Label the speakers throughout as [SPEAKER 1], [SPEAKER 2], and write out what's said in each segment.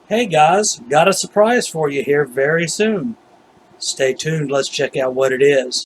[SPEAKER 1] Hey guys, got a surprise for you here very soon. Stay tuned, let's check out what it is.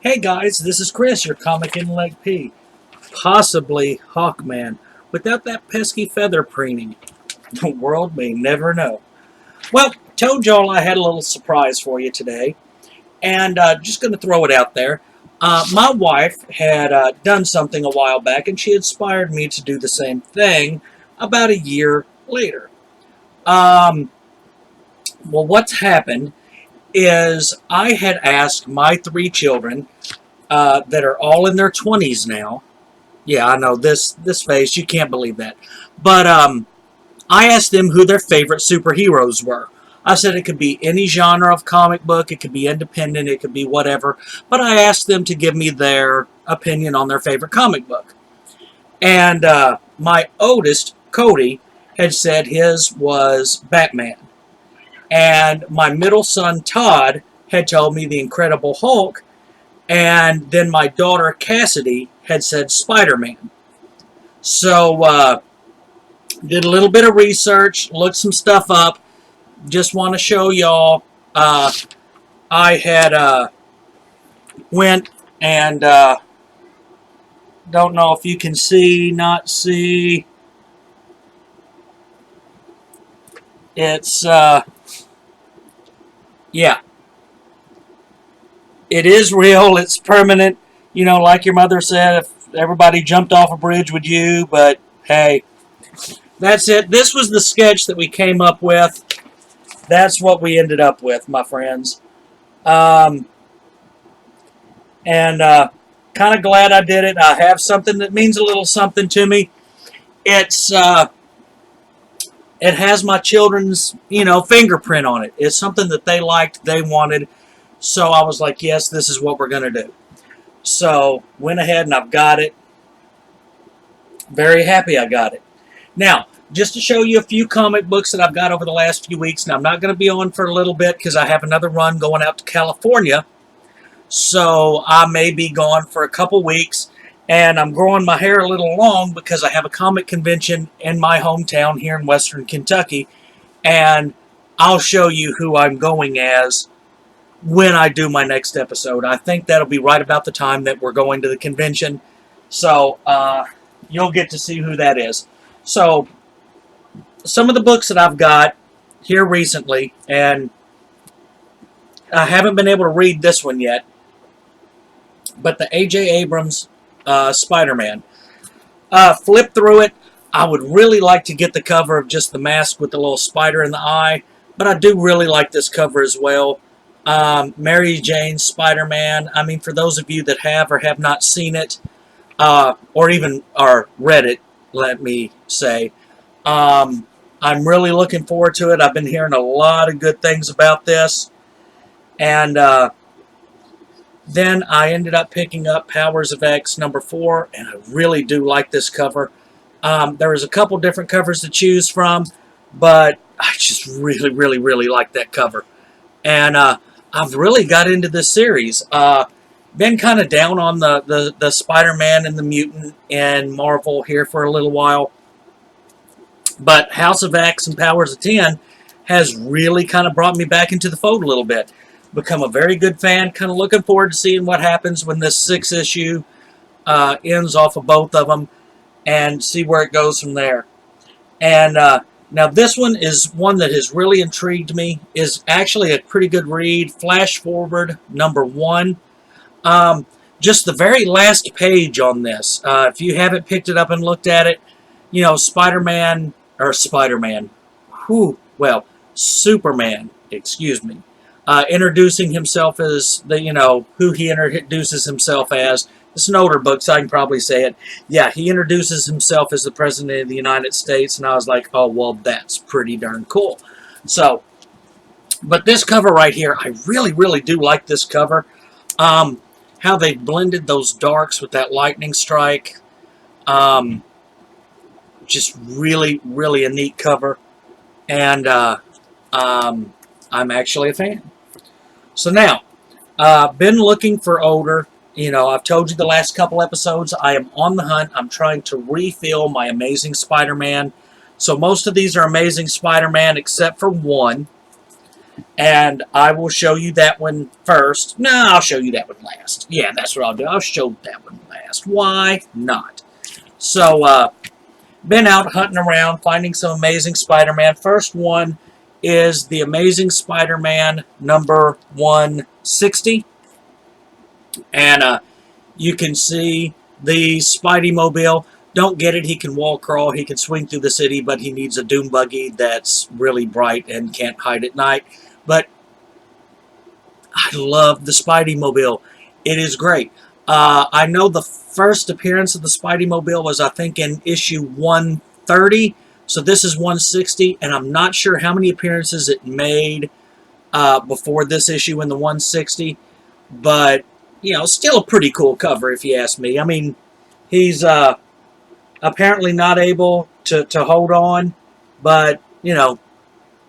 [SPEAKER 1] Hey guys, this is Chris, your Comic Intellect P. Possibly Hawkman, without that pesky feather preening. The world may never know. Well, told y'all I had a little surprise for you today, and just going to throw it out there. My wife had done something a while back, and she inspired me to do the same thing about a year later. Um, well, what's happened is I had asked my three children that are all in their 20s now. Yeah, I know this face, you can't believe that. But I asked them who their favorite superheroes were. I said it could be any genre of comic book, it could be independent, it could be whatever. But I asked them to give me their opinion on their favorite comic book. And my oldest, Cody, had said his was Batman. And my middle son, Todd, had told me the Incredible Hulk. And then my daughter, Cassidy, had said Spider-Man. So, did a little bit of research, looked some stuff up. Just want to show y'all. I had went and don't know if you can see, not see. It's yeah, it is real. It's permanent. You know, like your mother said, if everybody jumped off a bridge, would you? But hey, that's it. This was the sketch that we came up with. That's what we ended up with, my friends. Um, and kind of glad I did it. I have something that means a little something to me. It's it has my children's, fingerprint on it. It's something that they liked, they wanted. So I was like, yes, this is what we're going to do. So went ahead and I've got it. Very happy I got it. Now, just to show you a few comic books that I've got over the last few weeks. Now, I'm not going to be on for a little bit because I have another run going out to California. So I may be gone for a couple weeks. And I'm growing my hair a little long because I have a comic convention in my hometown here in Western Kentucky. And I'll show you who I'm going as when I do my next episode. I think that'll be right about the time that we're going to the convention. So you'll get to see who that is. So some of the books that I've got here recently, and I haven't been able to read this one yet, but the A.J. Abrams Spider-Man. Flip through it. I would really like to get the cover of just the mask with the little spider in the eye, but I do really like this cover as well. Mary Jane Spider-Man. I mean, for those of you that have or have not seen it, or even or read it, let me say, I'm really looking forward to it. I've been hearing a lot of good things about this, and then I ended up picking up Powers of X #4, and I really do like this cover. There was a couple different covers to choose from, but I just really, really, really like that cover. And I've really got into this series. Been kind of down on the Spider-Man and the Mutant and Marvel here for a little while. But House of X and Powers of 10 has really kind of brought me back into the fold a little bit. Become a very good fan. Kind of looking forward to seeing what happens when this 6th issue ends off of both of them and see where it goes from there. And now this one is one that has really intrigued me. Is actually a pretty good read. Flash Forward #1. Just the very last page on this. If you haven't picked it up and looked at it, Spider-Man, Superman, excuse me, introducing himself as who he introduces himself as. It's an older book, so I can probably say it. Yeah, he introduces himself as the President of the United States, and I was like, oh, well, that's pretty darn cool. So, but this cover right here, I really, really do like this cover. how they blended those darks with that lightning strike. Um, just really, really a neat cover. And I'm actually a fan. So now, been looking for older. You know, I've told you the last couple episodes, I am on the hunt. I'm trying to refill my Amazing Spider-Man. So most of these are Amazing Spider-Man except for one. And I will show you that one first. No, I'll show you that one last. Yeah, that's what I'll do. I'll show that one last. Why not? So, been out hunting around, finding some Amazing Spider-Man. First one is the Amazing Spider-Man number 160. And you can see the Spidey Mobile. Don't get it. He can wall crawl. He can swing through the city, but he needs a Doom Buggy that's really bright and can't hide at night. But I love the Spidey Mobile. It is great. I know the first appearance of the Spidey Mobile was, I think, in issue 130. So this is 160, and I'm not sure how many appearances it made before this issue in the 160. But, you know, still a pretty cool cover if you ask me. I mean, he's apparently not able to hold on, but, you know,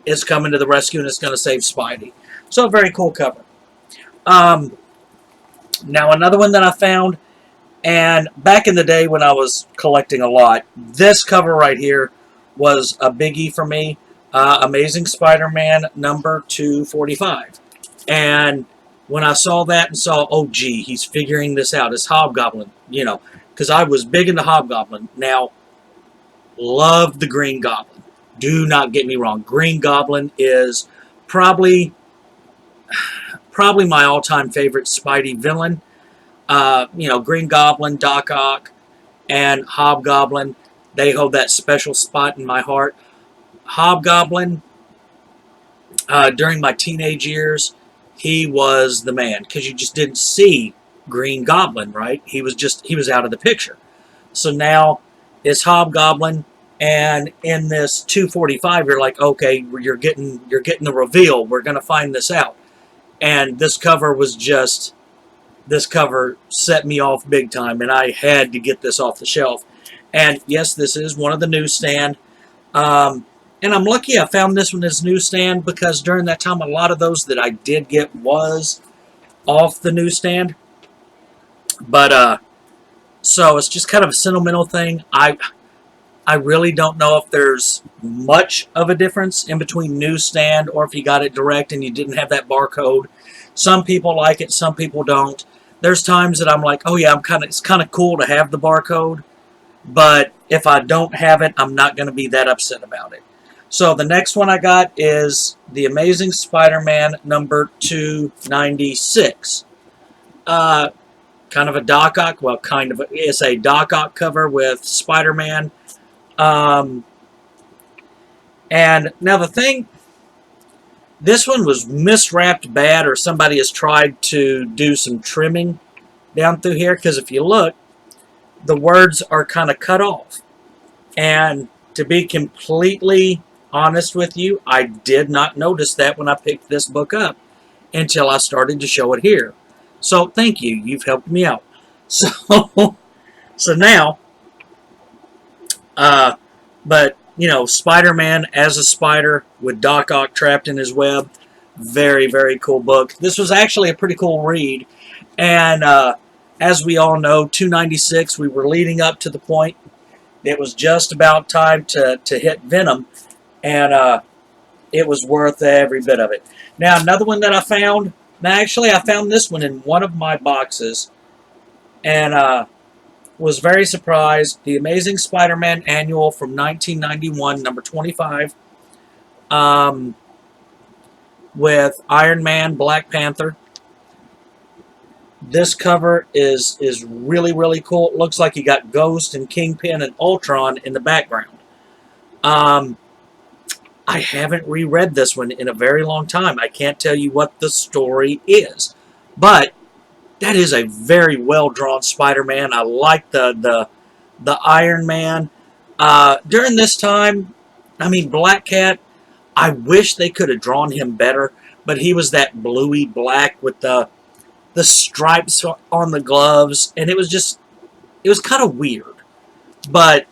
[SPEAKER 1] it's coming to the rescue and it's going to save Spidey. So a very cool cover. Now another one that I found, and back in the day when I was collecting a lot, this cover right here was a biggie for me. Amazing Spider-Man number 245. And when I saw that and saw, oh gee, he's figuring this out, it's Hobgoblin, you know, because I was big into Hobgoblin. Now, love the Green Goblin. Do not get me wrong. Green Goblin is probably my all-time favorite Spidey villain. You know, Green Goblin, Doc Ock, and Hobgoblin, they hold that special spot in my heart. Hobgoblin, during my teenage years, he was the man, because you just didn't see Green Goblin, right? He was out of the picture. So now it's Hobgoblin, and in this 245, you're like, okay, you're getting the reveal. We're going to find this out. And this cover set me off big time, and I had to get this off the shelf. And yes, this is one of the newsstand. And I'm lucky I found this one as newsstand, because during that time, a lot of those that I did get was off the newsstand. But, so it's just kind of a sentimental thing. I really don't know if there's much of a difference in between newsstand or if you got it direct and you didn't have that barcode. Some people like it, some people don't. There's times that I'm like, oh yeah, it's kind of cool to have the barcode, but if I don't have it, I'm not going to be that upset about it. So the next one I got is the Amazing Spider-Man number 296. Kind of a Doc Ock, well, it's a Doc Ock cover with Spider-Man. And now the thing, this one was miswrapped bad, or somebody has tried to do some trimming down through here, because if you look, the words are kind of cut off. And to be completely honest with you, I did not notice that when I picked this book up until I started to show it here. So thank you. You've helped me out. So now, but, you know, Spider-Man as a spider with Doc Ock trapped in his web. Very, very cool book. This was actually a pretty cool read. And as we all know, 296, we were leading up to the point. It was just about time to hit Venom. And it was worth every bit of it. Now, another one that I found. Now, actually, I found this one in one of my boxes. And was very surprised. The Amazing Spider-Man Annual from 1991, number 25, with Iron Man, Black Panther. This cover is really, really cool. It looks like you got Ghost and Kingpin and Ultron in the background. I haven't reread this one in a very long time. I can't tell you what the story is, but that is a very well-drawn Spider-Man. I like the Iron Man. During this time, I mean, Black Cat, I wish they could have drawn him better, but he was that bluey black with the the stripes on the gloves, and it was kind of weird, but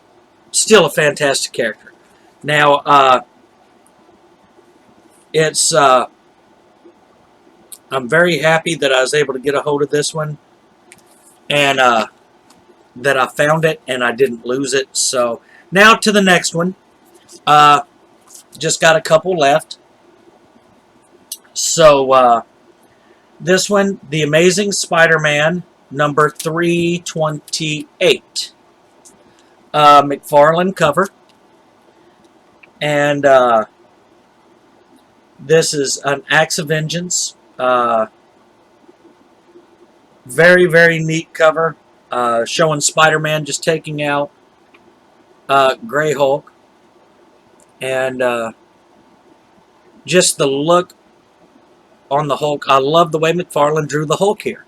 [SPEAKER 1] still a fantastic character. Now, it's I'm very happy that I was able to get a hold of this one, and that I found it and I didn't lose it. So now to the next one. Just got a couple left. So this one, The Amazing Spider-Man, number 328. McFarlane cover. And this is an Acts of Vengeance. Very, very neat cover. Showing Spider-Man just taking out Grey Hulk. And just the look on the Hulk. I love the way McFarlane drew the Hulk here.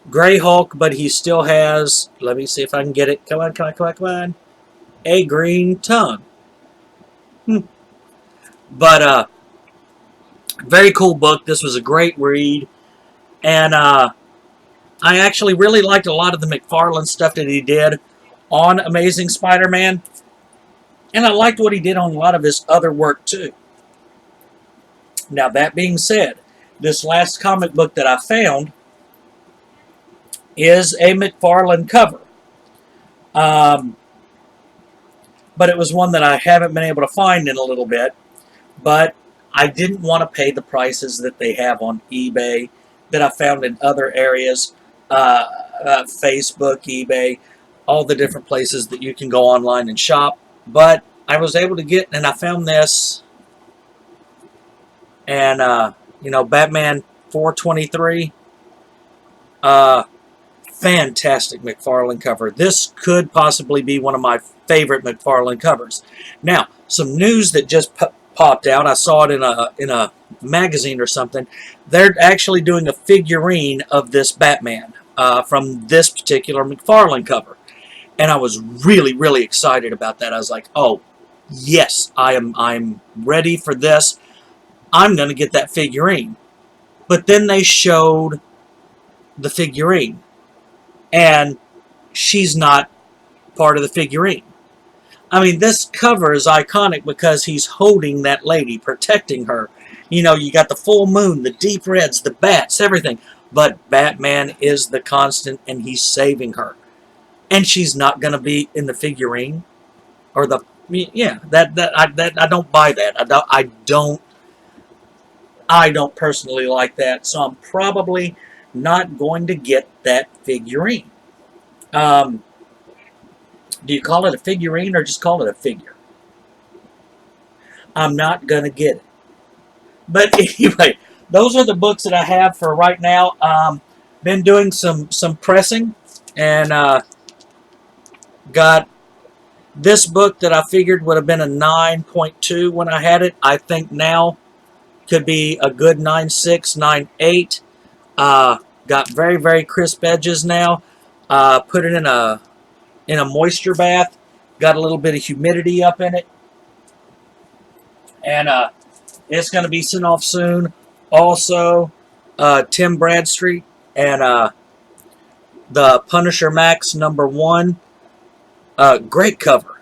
[SPEAKER 1] Grey Hulk, but he still has, let me see if I can get it. Come on, come on, come on, come on. A green tongue. But very cool book. This was a great read. And I actually really liked a lot of the McFarlane stuff that he did on Amazing Spider-Man. And I liked what he did on a lot of his other work too. Now that being said, this last comic book that I found is a McFarlane cover. But it was one that I haven't been able to find in a little bit. But I didn't want to pay the prices that they have on eBay that I found in other areas. Facebook, eBay, all the different places that you can go online and shop. But I was able to get, and I found this. And, Batman 423. Fantastic McFarlane cover. This could possibly be one of my favorite McFarlane covers. Now, some news that just popped out. I saw it in a magazine or something. They're actually doing a figurine of this Batman from this particular McFarlane cover. And I was really, really excited about that. I was like, oh, yes, I'm ready for this. I'm going to get that figurine. But then they showed the figurine. And she's not part of the figurine. I mean, this cover is iconic because he's holding that lady, protecting her. You know, you got the full moon, the deep reds, the bats, everything. But Batman is the constant, and he's saving her. And she's not going to be in the figurine. Or the, yeah, I don't buy that. I don't personally like that. So I'm probably not going to get that figurine. Do you call it a figurine or just call it a figure? I'm not going to get it. But anyway, those are the books that I have for right now. Been doing some pressing, and got this book that I figured would have been a 9.2 when I had it. I think now could be a good 9.6, 9.8. Got very, very crisp edges now. Put it in a moisture bath. Got a little bit of humidity up in it. And it's going to be sent off soon. Also, Tim Bradstreet and the Punisher Max #1. Great cover.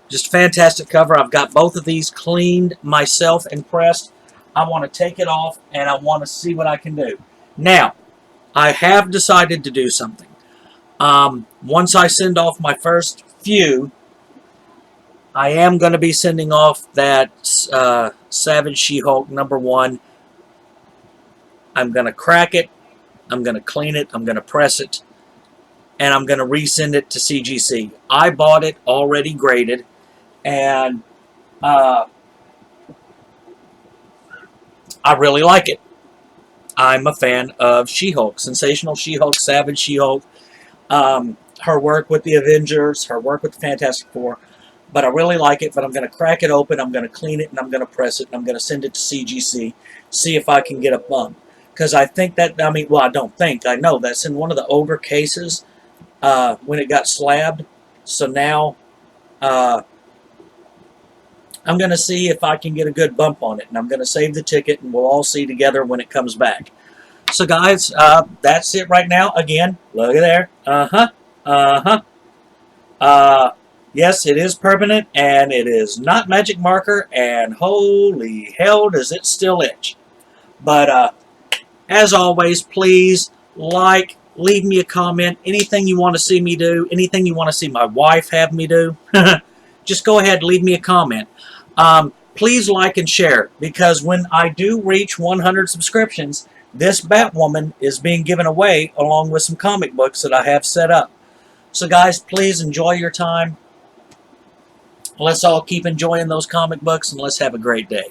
[SPEAKER 1] Just fantastic cover. I've got both of these cleaned myself and pressed. I want to take it off and I want to see what I can do. Now, I have decided to do something. Once I send off my first few, I am going to be sending off that Savage She-Hulk #1. I'm going to crack it. I'm going to clean it. I'm going to press it. And I'm going to resend it to CGC. I bought it already graded. And I really like it. I'm a fan of She-Hulk. Sensational She-Hulk, Savage She-Hulk. Her work with the Avengers, her work with the Fantastic Four. But I really like it, but I'm going to crack it open, I'm going to clean it, and I'm going to press it, and I'm going to send it to CGC, see if I can get a bump. Because I think that, I don't think, I know that's in one of the older cases when it got slabbed. So now I'm going to see if I can get a good bump on it, and I'm going to save the ticket, and we'll all see together when it comes back. So guys, that's it right now. Again, look at there. Yes, it is permanent, and it is not magic marker, and holy hell does it still itch. But as always, please like, leave me a comment, anything you want to see me do, anything you want to see my wife have me do, just go ahead and leave me a comment. Please like and share, because when I do reach 100 subscriptions, this Batwoman is being given away along with some comic books that I have set up. So guys, please enjoy your time. Let's all keep enjoying those comic books, and let's have a great day.